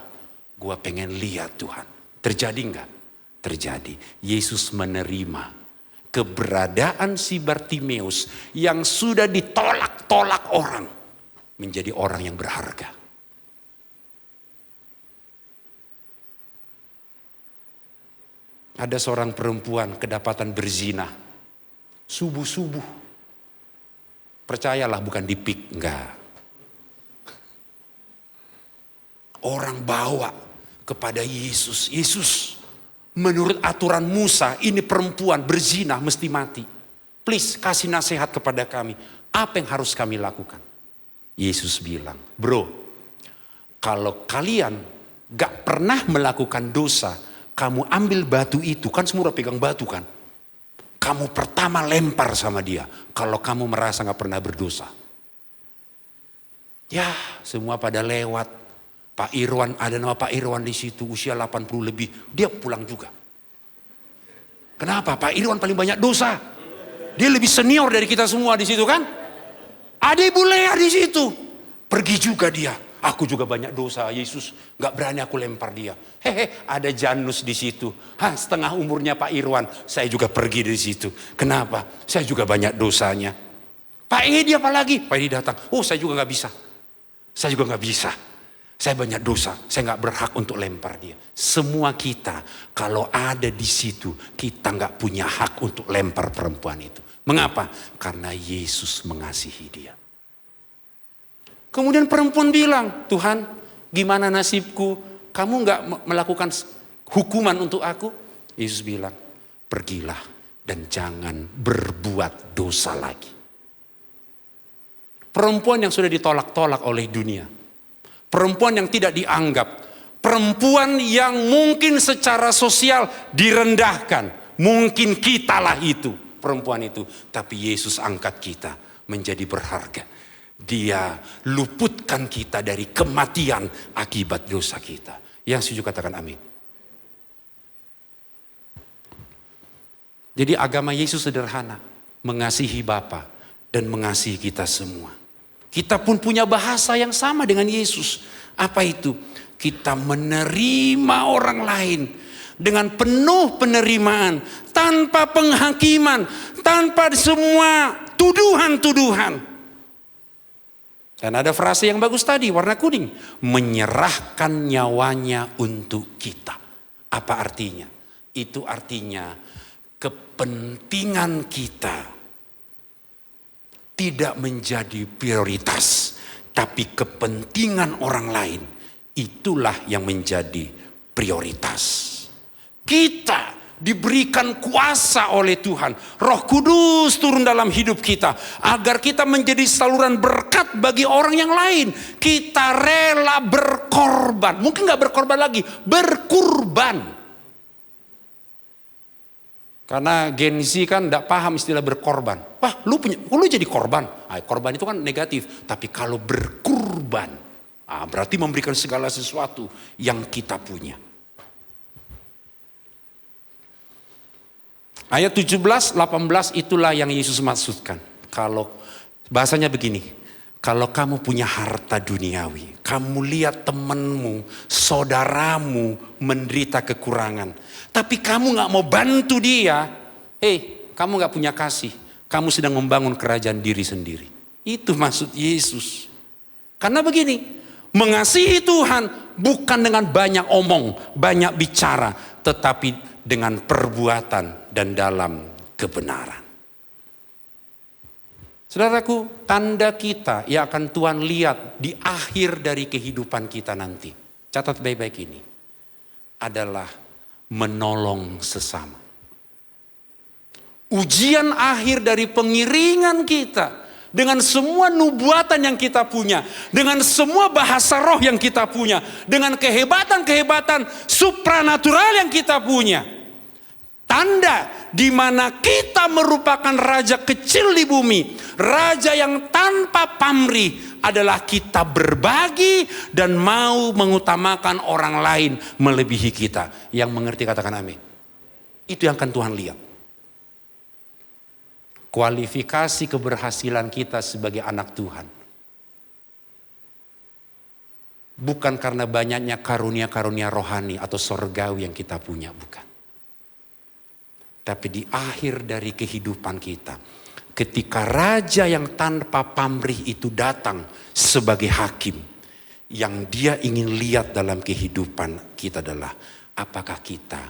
Gua pengen lihat Tuhan. Terjadi enggak? Terjadi. Yesus menerima keberadaan si Bartimeus yang sudah ditolak-tolak orang menjadi orang yang berharga. Ada seorang perempuan kedapatan berzina. Subuh-subuh. Percayalah bukan dipik, enggak. Orang bawa kepada Yesus. Yesus, menurut aturan Musa, ini perempuan berzina mesti mati. Please kasih nasihat kepada kami. Apa yang harus kami lakukan? Yesus bilang, bro, kalau kalian gak pernah melakukan dosa, kamu ambil batu itu, kan semua udah pegang batu kan. Kamu pertama lempar sama dia, kalau kamu merasa gak pernah berdosa. Ya, semua pada lewat. Pak Irwan, ada nama Pak Irwan di situ, usia 80 lebih, dia pulang juga. Kenapa? Pak Irwan paling banyak dosa. Dia lebih senior dari kita semua di situ kan? Ada Ibu Lea di situ. Pergi juga dia. Aku juga banyak dosa, Yesus. Gak berani aku lempar dia. Hehe, ada Janus di situ. Setengah umurnya Pak Irwan. Saya juga pergi dari situ. Kenapa? Saya juga banyak dosanya. Pak Edi apa lagi? Pak Edi datang. Oh, saya juga gak bisa. Saya juga gak bisa. Saya banyak dosa, saya gak berhak untuk lempar dia. Semua kita kalau ada di situ, kita gak punya hak untuk lempar perempuan itu. Mengapa? Karena Yesus mengasihi dia. Kemudian perempuan bilang, Tuhan gimana nasibku? Kamu gak melakukan hukuman untuk aku? Yesus bilang, pergilah dan jangan berbuat dosa lagi. Perempuan yang sudah ditolak-tolak oleh dunia. Perempuan yang tidak dianggap. Perempuan yang mungkin secara sosial direndahkan. Mungkin kitalah itu, perempuan itu. Tapi Yesus angkat kita menjadi berharga. Dia luputkan kita dari kematian akibat dosa kita. Yang setuju katakan amin. Jadi agama Yesus sederhana. Mengasihi Bapa dan mengasihi kita semua. Kita pun punya bahasa yang sama dengan Yesus. Apa itu? Kita menerima orang lain dengan penuh penerimaan, tanpa penghakiman, tanpa semua tuduhan-tuduhan. Dan ada frase yang bagus tadi, warna kuning. Menyerahkan nyawanya untuk kita. Apa artinya? Itu artinya kepentingan kita tidak menjadi prioritas, tapi kepentingan orang lain itulah yang menjadi prioritas. Kita diberikan kuasa oleh Tuhan, Roh Kudus turun dalam hidup kita agar kita menjadi saluran berkat bagi orang yang lain. Kita rela berkorban, mungkin gak berkorban lagi, berkurban. Karena Gen Z kan tidak paham istilah berkorban. Wah, lu jadi korban. Korban itu kan negatif. Tapi kalau berkurban, berarti memberikan segala sesuatu yang kita punya. Ayat 17, 18 itulah yang Yesus maksudkan. Kalau bahasanya begini. Kalau kamu punya harta duniawi, kamu lihat temanmu, saudaramu menderita kekurangan. Tapi kamu gak mau bantu dia. Kamu gak punya kasih. Kamu sedang membangun kerajaan diri sendiri. Itu maksud Yesus. Karena begini, mengasihi Tuhan bukan dengan banyak omong, banyak bicara. Tetapi dengan perbuatan dan dalam kebenaran. Saudaraku, tanda kita yang akan Tuhan lihat di akhir dari kehidupan kita nanti. Catat baik-baik ini. Adalah menolong sesama. Ujian akhir dari pengiringan kita. Dengan semua nubuatan yang kita punya. Dengan semua bahasa roh yang kita punya. Dengan kehebatan-kehebatan supranatural yang kita punya. Tanda di mana kita merupakan raja kecil di bumi. Raja yang tanpa pamrih adalah kita berbagi dan mau mengutamakan orang lain melebihi kita. Yang mengerti katakan amin. Itu yang akan Tuhan lihat. kualifikasi keberhasilan kita sebagai anak Tuhan bukan karena banyaknya karunia-karunia rohani atau sorgawi yang kita punya, bukan. Tapi di akhir dari kehidupan kita, ketika raja yang tanpa pamrih itu datang sebagai hakim, yang dia ingin lihat dalam kehidupan kita adalah apakah kita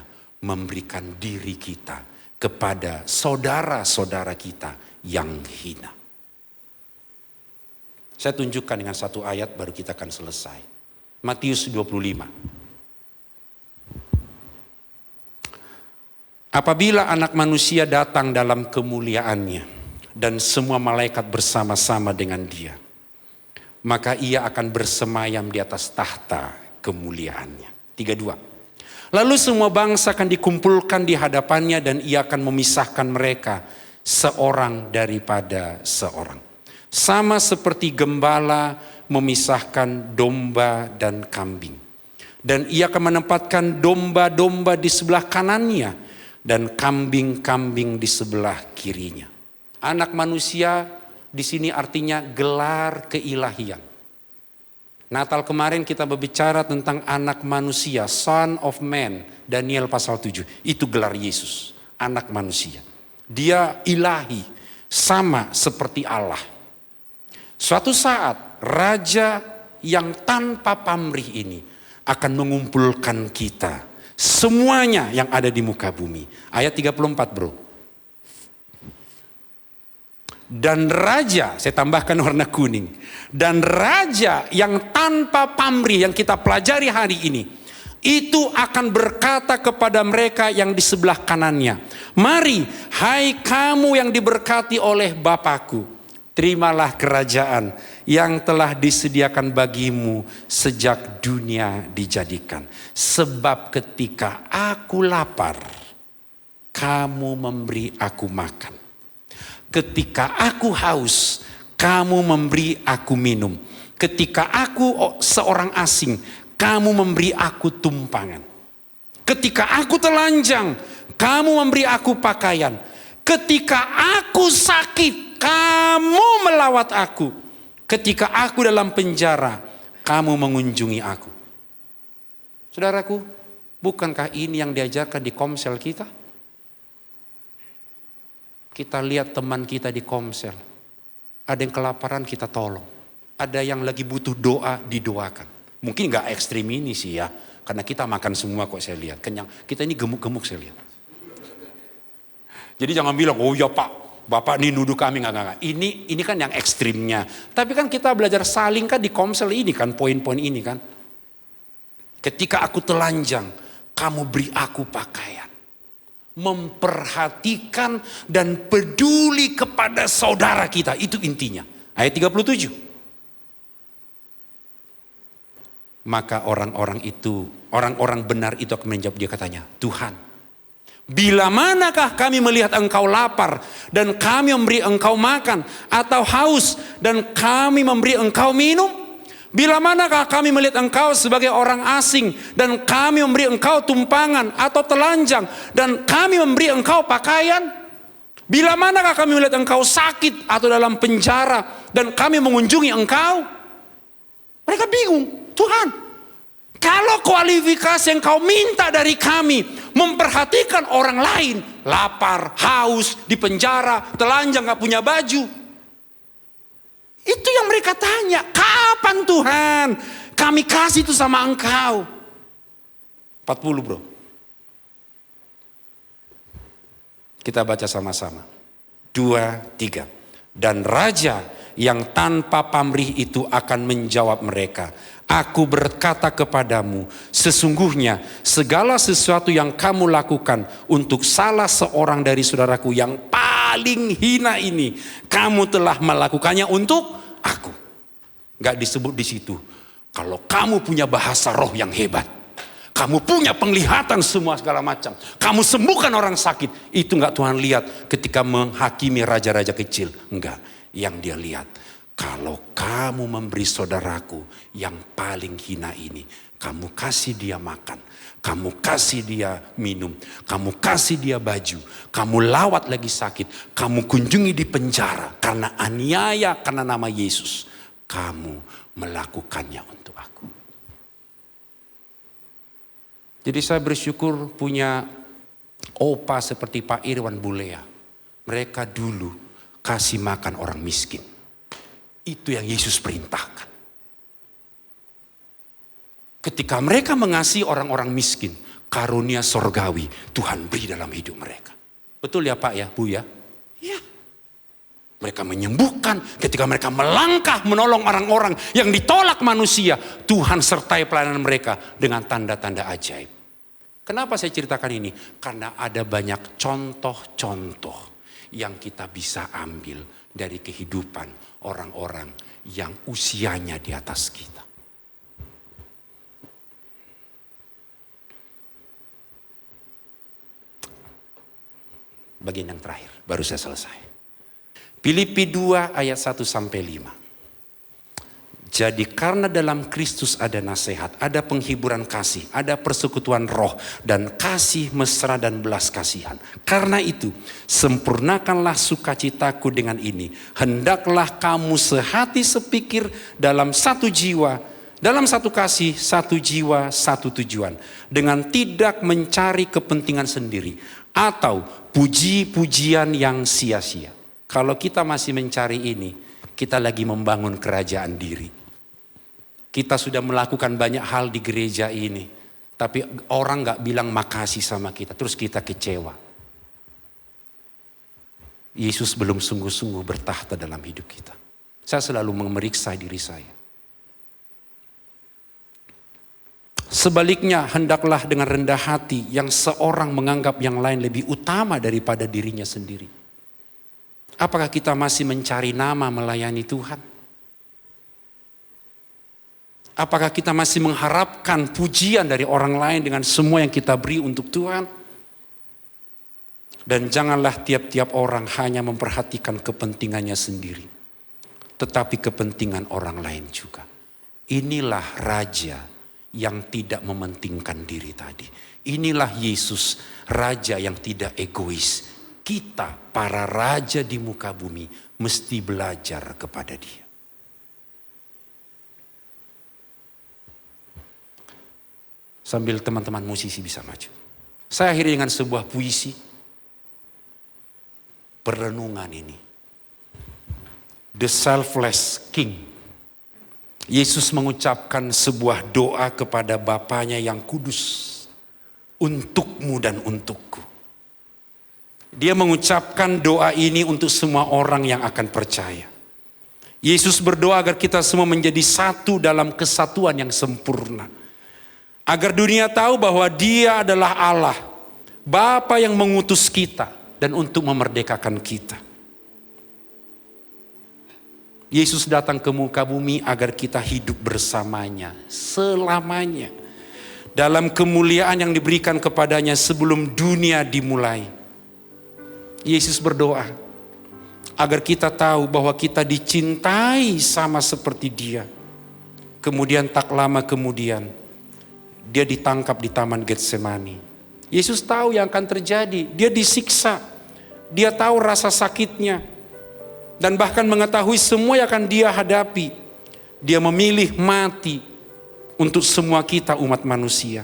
memberikan diri kita kepada saudara-saudara kita yang hina. Saya tunjukkan dengan satu ayat baru kita akan selesai. Matius 25. Apabila anak manusia datang dalam kemuliaannya dan semua malaikat bersama-sama dengan dia, maka ia akan bersemayam di atas tahta kemuliaannya. 32. Lalu semua bangsa akan dikumpulkan di hadapannya dan ia akan memisahkan mereka seorang daripada seorang. Sama seperti gembala memisahkan domba dan kambing. Dan ia akan menempatkan domba-domba di sebelah kanannya dan kambing-kambing di sebelah kirinya. Anak manusia di sini artinya gelar keilahian. Natal kemarin kita berbicara tentang anak manusia, Son of Man, Daniel pasal 7. Itu gelar Yesus, anak manusia. Dia ilahi, sama seperti Allah. Suatu saat raja yang tanpa pamrih ini akan mengumpulkan kita, semuanya yang ada di muka bumi. Ayat 34 bro. Dan raja, saya tambahkan warna kuning. Dan raja yang tanpa pamrih yang kita pelajari hari ini, itu akan berkata kepada mereka yang di sebelah kanannya, mari hai kamu yang diberkati oleh Bapakku, terimalah kerajaan yang telah disediakan bagimu sejak dunia dijadikan. Sebab ketika aku lapar, kamu memberi aku makan. Ketika aku haus, kamu memberi aku minum. Ketika aku seorang asing, kamu memberi aku tumpangan. Ketika aku telanjang, kamu memberi aku pakaian. Ketika aku sakit, kamu melawat aku. Ketika aku dalam penjara, kamu mengunjungi aku. Saudaraku, bukankah ini yang diajarkan di komsel kita? Kita lihat teman kita di komsel. Ada yang kelaparan, kita tolong. Ada yang lagi butuh doa, didoakan. Mungkin gak ekstrim ini sih ya. Karena kita makan semua kok saya lihat. Kenyang. Kita ini gemuk-gemuk saya lihat. Jadi jangan bilang, oh ya Pak, Bapak ini nuduh kami. Enggak. Ini kan yang ekstrimnya. Tapi kan kita belajar saling kan di komsel ini kan, poin-poin ini kan. Ketika aku telanjang, kamu beri aku pakaian. Memperhatikan dan peduli kepada saudara kita. Itu intinya. Ayat 37. Maka orang-orang benar itu akan menjawab, dia katanya, Tuhan, bila manakah kami melihat engkau lapar dan kami memberi engkau makan, atau haus dan kami memberi engkau minum? Bila manakah kami melihat engkau sebagai orang asing dan kami memberi engkau tumpangan atau telanjang dan kami memberi engkau pakaian? Bila manakah kami melihat engkau sakit atau dalam penjara dan kami mengunjungi engkau? Mereka bingung. Tuhan, kalau kualifikasi yang kau minta dari kami memperhatikan orang lain, lapar, haus, di penjara, telanjang, gak punya baju, itu yang mereka tanya, kapan Tuhan kami kasih itu sama engkau? 40 bro. Kita baca sama-sama. 2, 3. Dan raja yang tanpa pamrih itu akan menjawab mereka, aku berkata kepadamu, sesungguhnya segala sesuatu yang kamu lakukan untuk salah seorang dari saudaraku yang paling hina ini, kamu telah melakukannya untuk aku. Gak disebut di situ, kalau kamu punya bahasa roh yang hebat, kamu punya penglihatan semua segala macam, kamu sembuhkan orang sakit, itu gak Tuhan lihat ketika menghakimi raja-raja kecil. Enggak, yang dia lihat, Kalau kamu memberi saudaraku yang paling hina ini, kamu kasih dia makan, kamu kasih dia minum, kamu kasih dia baju, kamu lawat lagi sakit, kamu kunjungi di penjara karena aniaya karena nama Yesus, kamu melakukannya untuk aku. Jadi saya bersyukur punya opa seperti Pak Irwan Bulea. Mereka dulu kasih makan orang miskin. Itu yang Yesus perintahkan. Ketika mereka mengasihi orang-orang miskin, karunia sorgawi Tuhan beri dalam hidup mereka. Betul ya Pak ya, Bu ya? Ya. Mereka menyembuhkan ketika mereka melangkah menolong orang-orang yang ditolak manusia. Tuhan sertai pelayanan mereka dengan tanda-tanda ajaib. Kenapa saya ceritakan ini? Karena ada banyak contoh-contoh yang kita bisa ambil dari kehidupan orang-orang yang usianya di atas kita. Bagian yang terakhir, baru saya selesai. Filipi 2 ayat 1 sampai 5. Jadi karena dalam Kristus ada nasihat, ada penghiburan kasih, ada persekutuan roh, dan kasih mesra dan belas kasihan. Karena itu, sempurnakanlah sukacitaku dengan ini. Hendaklah kamu sehati sepikir dalam satu jiwa, dalam satu kasih, satu jiwa, satu tujuan. Dengan tidak mencari kepentingan sendiri atau puji-pujian yang sia-sia. Kalau kita masih mencari ini, kita lagi membangun kerajaan diri. Kita sudah melakukan banyak hal di gereja ini. Tapi orang gak bilang makasih sama kita. Terus kita kecewa. Yesus belum sungguh-sungguh bertahta dalam hidup kita. Saya selalu memeriksa diri saya. Sebaliknya hendaklah dengan rendah hati yang seorang menganggap yang lain lebih utama daripada dirinya sendiri. Apakah kita masih mencari nama melayani Tuhan? Apakah kita masih mengharapkan pujian dari orang lain dengan semua yang kita beri untuk Tuhan? Dan janganlah tiap-tiap orang hanya memperhatikan kepentingannya sendiri, tetapi kepentingan orang lain juga. Inilah raja yang tidak mementingkan diri tadi. Inilah Yesus, raja yang tidak egois. Kita, para raja di muka bumi, mesti belajar kepada dia. Sambil teman-teman musisi bisa maju. Saya akhiri dengan sebuah puisi. Perenungan ini. The Selfless King. Yesus mengucapkan sebuah doa kepada Bapanya yang kudus. Untukmu dan untukku. Dia mengucapkan doa ini untuk semua orang yang akan percaya. Yesus berdoa agar kita semua menjadi satu dalam kesatuan yang sempurna. Agar dunia tahu bahwa dia adalah Allah. Bapa yang mengutus kita dan untuk memerdekakan kita. Yesus datang ke muka bumi agar kita hidup bersamanya selamanya. Dalam kemuliaan yang diberikan kepadanya sebelum dunia dimulai. Yesus berdoa agar kita tahu bahwa kita dicintai sama seperti dia. Kemudian tak lama kemudian dia ditangkap di Taman Getsemani. Yesus tahu yang akan terjadi. Dia disiksa. Dia tahu rasa sakitnya. Dan bahkan mengetahui semua yang akan dia hadapi. Dia memilih mati untuk semua kita umat manusia.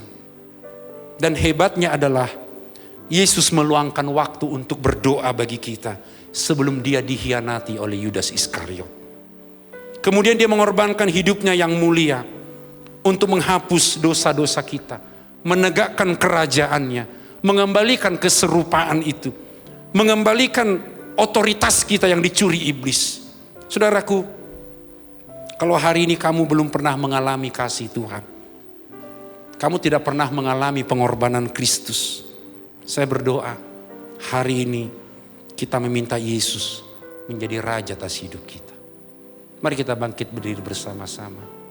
Dan hebatnya adalah Yesus meluangkan waktu untuk berdoa bagi kita sebelum dia dikhianati oleh Yudas Iskariot. Kemudian dia mengorbankan hidupnya yang mulia untuk menghapus dosa-dosa kita, menegakkan kerajaannya, mengembalikan keserupaan itu, mengembalikan otoritas kita yang dicuri iblis. Saudaraku, kalau hari ini kamu belum pernah mengalami kasih Tuhan, kamu tidak pernah mengalami pengorbanan Kristus, saya berdoa hari ini kita meminta Yesus menjadi raja atas hidup kita. Mari kita bangkit berdiri bersama-sama.